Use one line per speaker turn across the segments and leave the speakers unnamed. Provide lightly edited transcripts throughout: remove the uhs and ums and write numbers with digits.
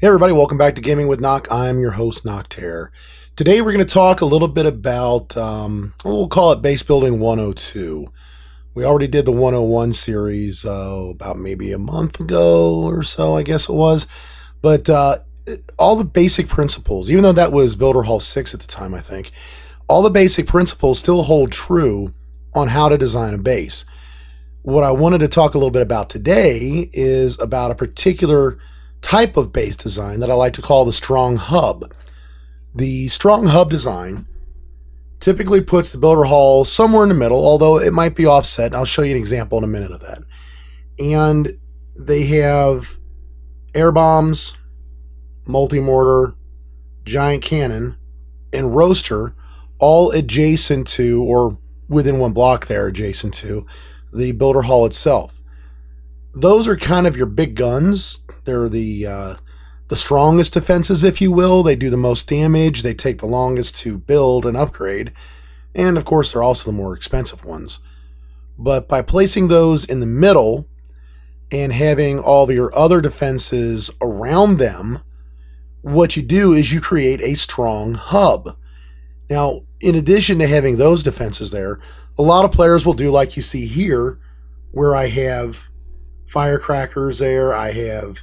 Hey everybody, welcome back to Gaming with Knock. I'm your host, Noctair. Today we're going to talk a little bit about, we'll call it Base Building 102. We already did the 101 series about maybe a month ago or so, I guess it was. But all the basic principles, even though that was Builder Hall 6 at the time, I think, all the basic principles still hold true on how to design a base. What I wanted to talk a little bit about today is about a particular type of base design that I like to call the strong hub. The strong hub design typically puts the builder hall somewhere in the middle, although it might be offset. I'll show you an example in a minute of that. And they have air bombs, multi-mortar, giant cannon, and roaster all adjacent to, or within one block there, adjacent to the builder hall itself. Those are kind of your big guns. They're the strongest defenses, if you will. They do the most damage. They take the longest to build and upgrade. And of course, they're also the more expensive ones. But by placing those in the middle and having all of your other defenses around them, what you do is you create a strong hub. Now, in addition to having those defenses there, a lot of players will do like you see here, where I have firecrackers there. I have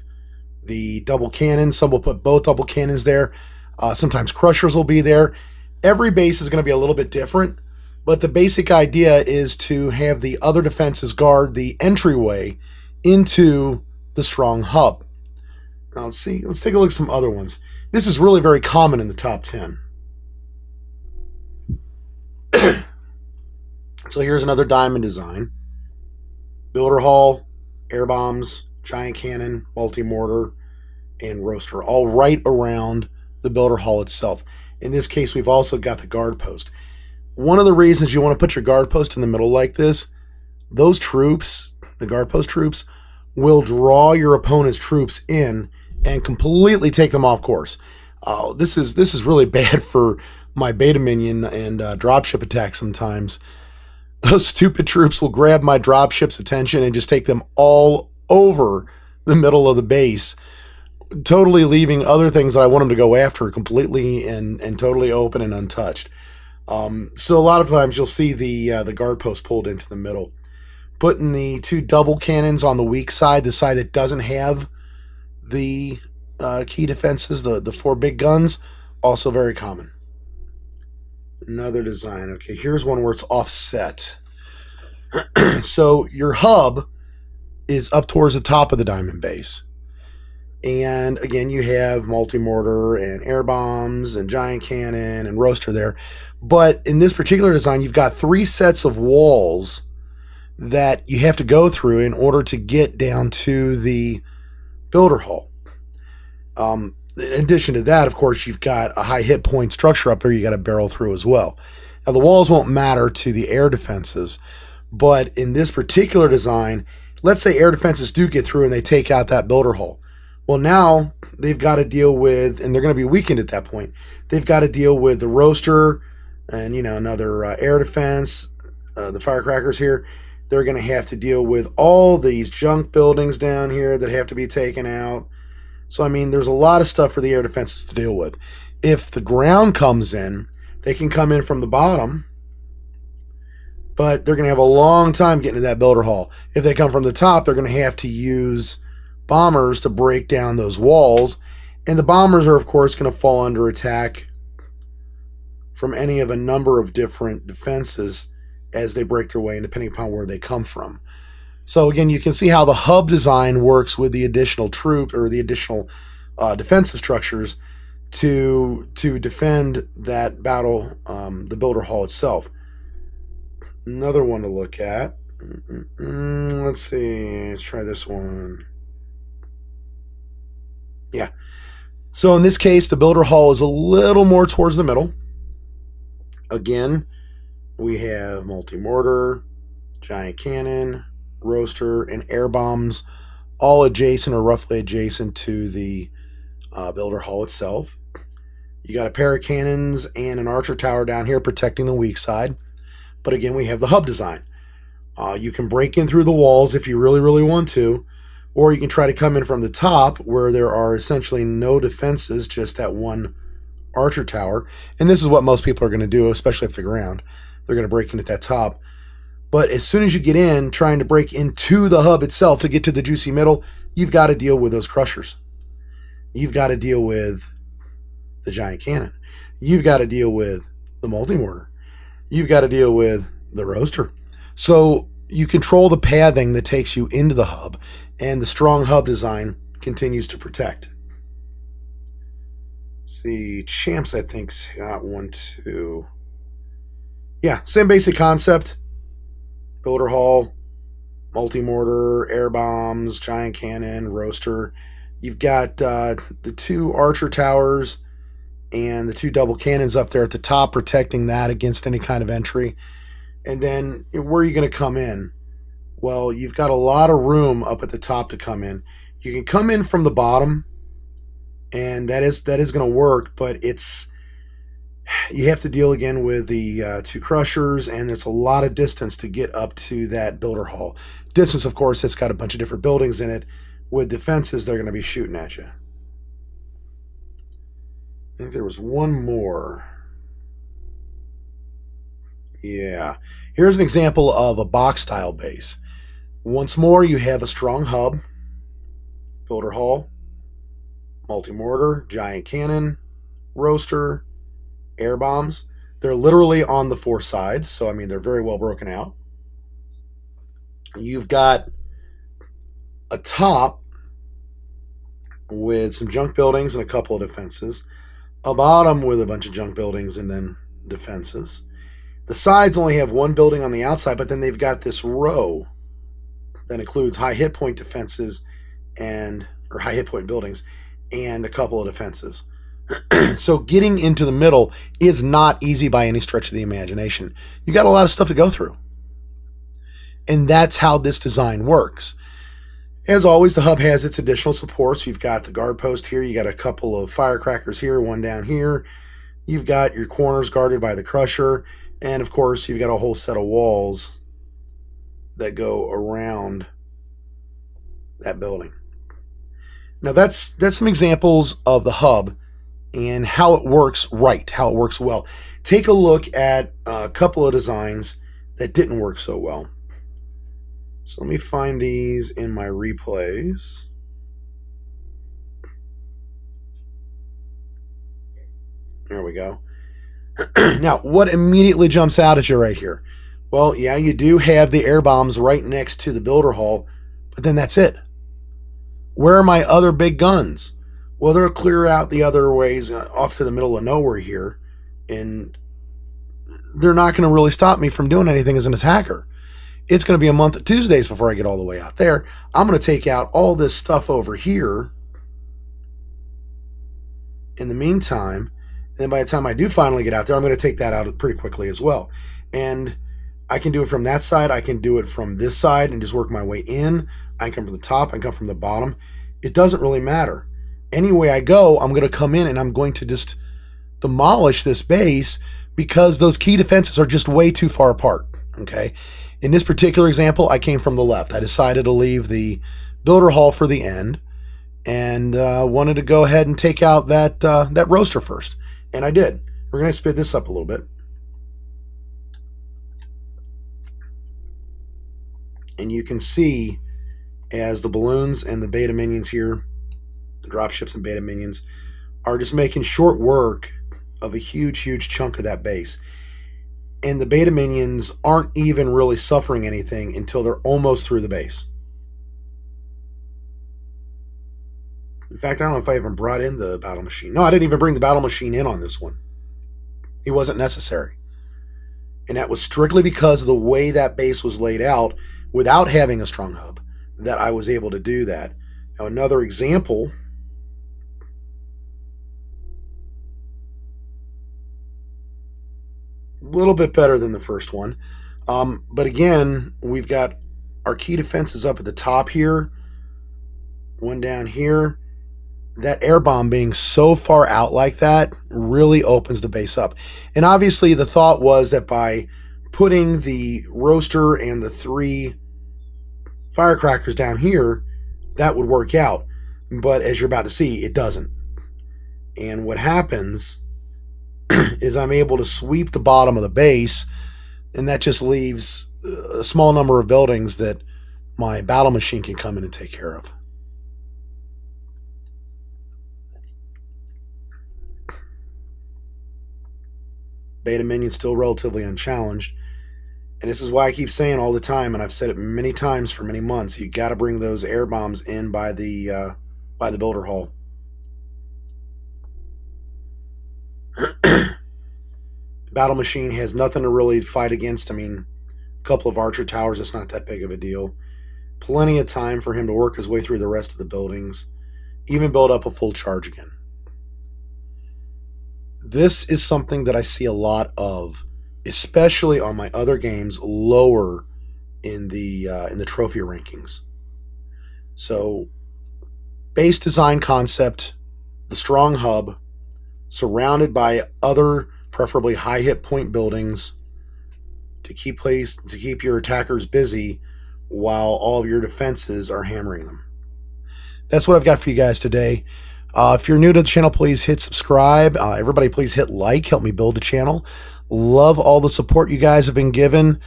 the double cannon. Some will put both double cannons there. Sometimes crushers will be there. Every base is going to be a little bit different, but the basic idea is to have the other defenses guard the entryway into the strong hub. Now let's take a look at some other ones. This is really very common in the top 10. So here's another diamond design. Builder hall, air bombs, giant cannon, multi-mortar, and roaster, all right around the builder hall itself. In this case, we've also got the guard post. One of the reasons you want to put your guard post in the middle like this, those troops, the guard post troops, will draw your opponent's troops in and completely take them off course. This is really bad for my beta minion and dropship attacks sometimes. Those stupid troops will grab my dropship's attention and just take them all over the middle of the base, totally leaving other things that I want them to go after completely and totally open and untouched. So a lot of times you'll see the guard post pulled into the middle. Putting the two double cannons on the weak side, the side that doesn't have the key defenses, the four big guns, also very common. Another design. Okay, here's one where it's offset. So your hub is up towards the top of the diamond base. And again, you have multi-mortar and air bombs and giant cannon and roaster there. But in this particular design, you've got three sets of walls that you have to go through in order to get down to the builder hall. In addition to that, of course, you've got a high hit point structure up there you got to barrel through as well. Now, the walls won't matter to the air defenses, but in this particular design, let's say air defenses do get through and they take out that builder hall. Well, now they've got to deal with, and they're going to be weakened at that point, they've got to deal with the roaster and, another air defense, the firecrackers here. They're going to have to deal with all these junk buildings down here that have to be taken out. So, there's a lot of stuff for the air defenses to deal with. If the ground comes in, they can come in from the bottom, but they're going to have a long time getting to that builder hall. If they come from the top, they're going to have to use bombers to break down those walls. And the bombers are, of course, going to fall under attack from any of a number of different defenses as they break their way in, depending upon where they come from. So again, you can see how the hub design works with the additional troop or the additional defensive structures to defend that battle, the builder hall itself. Another one to look at. Let's see. Let's try this one. Yeah. So in this case, the builder hall is a little more towards the middle. Again, we have multi-mortar, giant cannon, roaster, and air bombs, all adjacent or roughly adjacent to the builder hall itself. You got a pair of cannons and an archer tower down here protecting the weak side. But again, we have the hub design. You can break in through the walls if you really, really want to, Or you can try to come in from the top where there are essentially no defenses, just that one archer tower. And this is what most people are going to do, especially if they're ground. They're going to break in at that top. But as soon as you get in, trying to break into the hub itself to get to the juicy middle, you've got to deal with those crushers. You've got to deal with the giant cannon. You've got to deal with the multi-mortar. You've got to deal with the roaster. So you control the pathing that takes you into the hub, and the strong hub design continues to protect. See, Champs, I think, got one, too. Yeah, same basic concept. Builder Hall, multi-mortar, air bombs, giant cannon, roaster. You've got the 2 archer towers and the 2 double cannons up there at the top, protecting that against any kind of entry. And then where are you going to come in? Well, you've got a lot of room up at the top to come in. You can come in from the bottom, and that is going to work, but you have to deal again with the 2 crushers, and there's a lot of distance to get up to that builder hall. Distance, of course, it's got a bunch of different buildings in it. With defenses, they're going to be shooting at you. I think there was one more. Yeah. Here's an example of a box-style base. Once more, you have a strong hub, builder hall, multi-mortar, giant cannon, roaster, air bombs. They're literally on the 4 sides, so I mean they're very well broken out. You've got a top with some junk buildings and a couple of defenses, a bottom with a bunch of junk buildings and then defenses. The sides only have 1 building on the outside, but then they've got this row that includes high hit point defenses or high hit point buildings and a couple of defenses. So getting into the middle is not easy by any stretch of the imagination. You got a lot of stuff to go through. And that's how this design works. As always, the hub has its additional supports. You've got the guard post here. You got a couple of firecrackers here, one down here. You've got your corners guarded by the crusher. And of course, you've got a whole set of walls that go around that building. Now that's some examples of the hub and how it works right, how it works well. Take a look at a couple of designs that didn't work so well. So let me find these in my replays. There we go. Now, what immediately jumps out at you right here? Well, yeah, you do have the air bombs right next to the builder hall, but then that's it. Where are my other big guns? Well, they're clear out the other ways off to the middle of nowhere here, and they're not going to really stop me from doing anything as an attacker. It's going to be a month of Tuesdays before I get all the way out there. I'm going to take out all this stuff over here in the meantime, and then by the time I do finally get out there, I'm going to take that out pretty quickly as well. And I can do it from that side. I can do it from this side and just work my way in. I can come from the top. I can come from the bottom. It doesn't really matter. Any way I go, I'm going to come in and I'm going to just demolish this base because those key defenses are just way too far apart. Okay. In this particular example, I came from the left. I decided to leave the builder hall for the end and wanted to go ahead and take out that roaster first. And I did. We're going to speed this up a little bit. And you can see as the balloons and the beta minions here, the dropships and beta minions, are just making short work of a huge, huge chunk of that base. And the beta minions aren't even really suffering anything until they're almost through the base. In fact, I don't know if I even brought in the battle machine. No, I didn't even bring the battle machine in on this one. It wasn't necessary. And that was strictly because of the way that base was laid out without having a strong hub that I was able to do that. Now, another example, a little bit better than the first one. But again, we've got our key defenses up at the top here, one down here. That air bomb being so far out like that really opens the base up. And obviously the thought was that by putting the roaster and the 3 firecrackers down here, that would work out. But as you're about to see, it doesn't. And what happens is I'm able to sweep the bottom of the base, and that just leaves a small number of buildings that my battle machine can come in and take care of. Beta minion still relatively unchallenged. And this is why I keep saying all the time, and I've said it many times for many months, you got to bring those air bombs in by the builder hall. Battle machine has nothing to really fight against. I mean, a couple of archer towers, it's not that big of a deal. Plenty of time for him to work his way through the rest of the buildings, even build up a full charge again. This is something that I see a lot of, especially on my other games lower in the trophy rankings. So, base design concept, the strong hub, surrounded by other preferably high hit point buildings to keep your attackers busy while all of your defenses are hammering them. That's what I've got for you guys today. If you're new to the channel, please hit subscribe. Everybody, please hit like. Help me build the channel. Love all the support you guys have been given.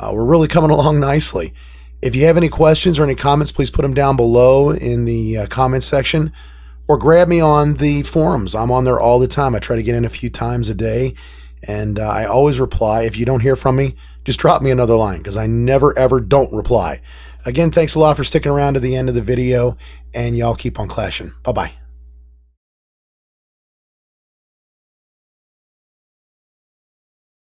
We're really coming along nicely. If you have any questions or any comments, please put them down below in the comment section, or grab me on the forums. I'm on there all the time. I try to get in a few times a day, and I always reply. If you don't hear from me, just drop me another line, because I never, ever don't reply. Again, thanks a lot for sticking around to the end of the video, and y'all keep on clashing. Bye-bye.